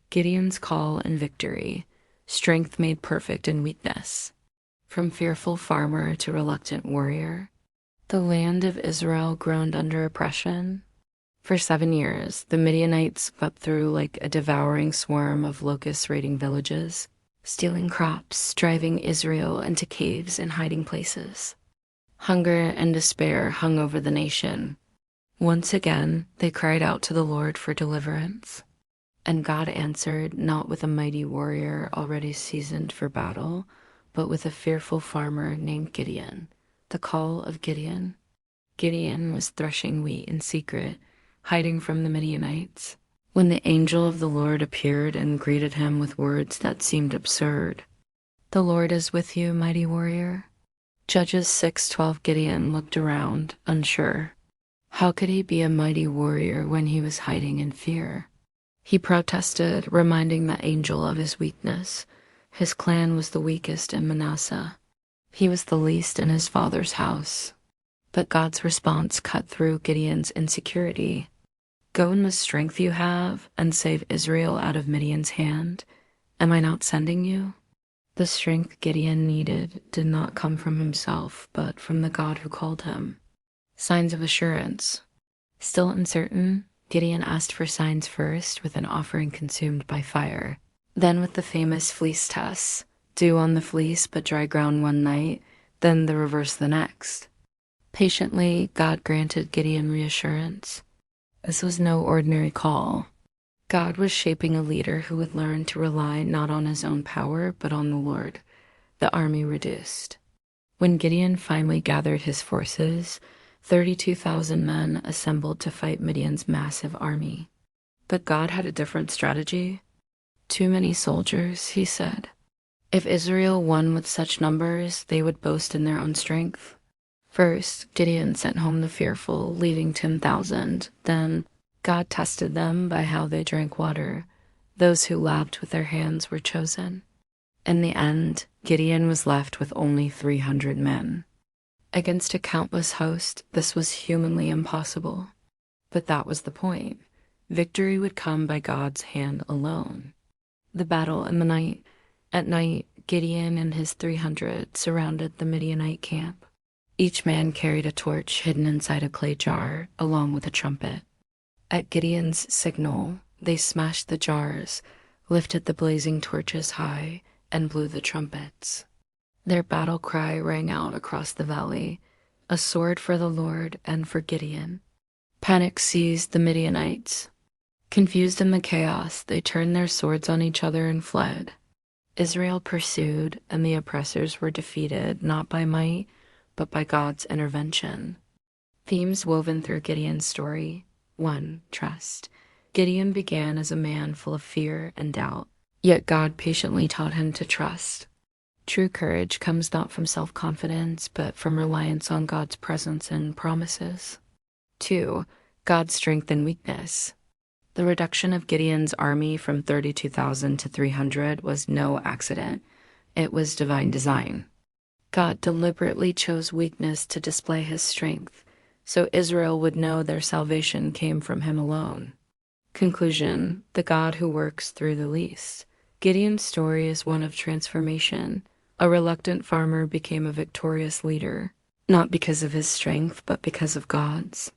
Gideon's call and victory, strength made perfect in weakness. From fearful farmer to reluctant warrior, the land of Israel groaned under oppression. For 7 years, the Midianites swept through like a devouring swarm of locusts raiding villages, stealing crops, driving Israel into caves and hiding places. Hunger and despair hung over the nation. Once again, they cried out to the Lord for deliverance. And God answered not with a mighty warrior already seasoned for battle, but with a fearful farmer named Gideon. The Call of Gideon. Gideon was threshing wheat in secret, hiding from the Midianites, when the angel of the Lord appeared and greeted him with words that seemed absurd. "The Lord is with you, mighty warrior." Judges 6:12. Gideon looked around, unsure. How could he be a mighty warrior when he was hiding in fear? He protested, reminding the angel of his weakness. His clan was the weakest in Manasseh. He was the least in his father's house. But God's response cut through Gideon's insecurity. "Go in the strength you have and save Israel out of Midian's hand. Am I not sending you?" The strength Gideon needed did not come from himself, but from the God who called him. Signs of assurance. Still uncertain, Gideon asked for signs first with an offering consumed by fire. Then with the famous fleece tests, dew on the fleece but dry ground one night, then the reverse the next. Patiently, God granted Gideon reassurance. This was no ordinary call. God was shaping a leader who would learn to rely not on his own power, but on the Lord. The army reduced. When Gideon finally gathered his forces, 32,000 men assembled to fight Midian's massive army. But God had a different strategy. "Too many soldiers," he said. If Israel won with such numbers, they would boast in their own strength. First, Gideon sent home the fearful, leaving 10,000. Then, God tested them by how they drank water. Those who lapped with their hands were chosen. In the end, Gideon was left with only 300 men. Against a countless host, this was humanly impossible. But that was the point. Victory would come by God's hand alone. The battle in the night. At night, Gideon and his 300 surrounded the Midianite camp. Each man carried a torch hidden inside a clay jar, along with a trumpet. At Gideon's signal, they smashed the jars, lifted the blazing torches high, and blew the trumpets. Their battle cry rang out across the valley, a sword for the Lord and for Gideon. Panic seized the Midianites. Confused in the chaos, they turned their swords on each other and fled. Israel pursued, and the oppressors were defeated not by might, but by God's intervention. Themes woven through Gideon's story. 1. Trust. Gideon began as a man full of fear and doubt, yet God patiently taught him to trust. True courage comes not from self-confidence, but from reliance on God's presence and promises. 2. God's strength and weakness. The reduction of Gideon's army from 32,000 to 300 was no accident. It was divine design. God deliberately chose weakness to display his strength, so Israel would know their salvation came from him alone. Conclusion: the God who works through the least. Gideon's story is one of transformation. A reluctant farmer became a victorious leader, not because of his strength, but because of God's.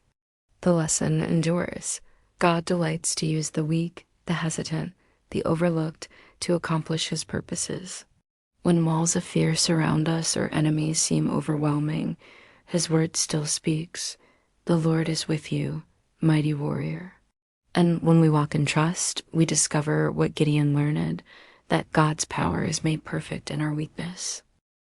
The lesson endures. God delights to use the weak, the hesitant, the overlooked to accomplish his purposes. When walls of fear surround us or enemies seem overwhelming, his word still speaks. The Lord is with you, mighty warrior. And when we walk in trust, we discover what Gideon learned, that God's power is made perfect in our weakness.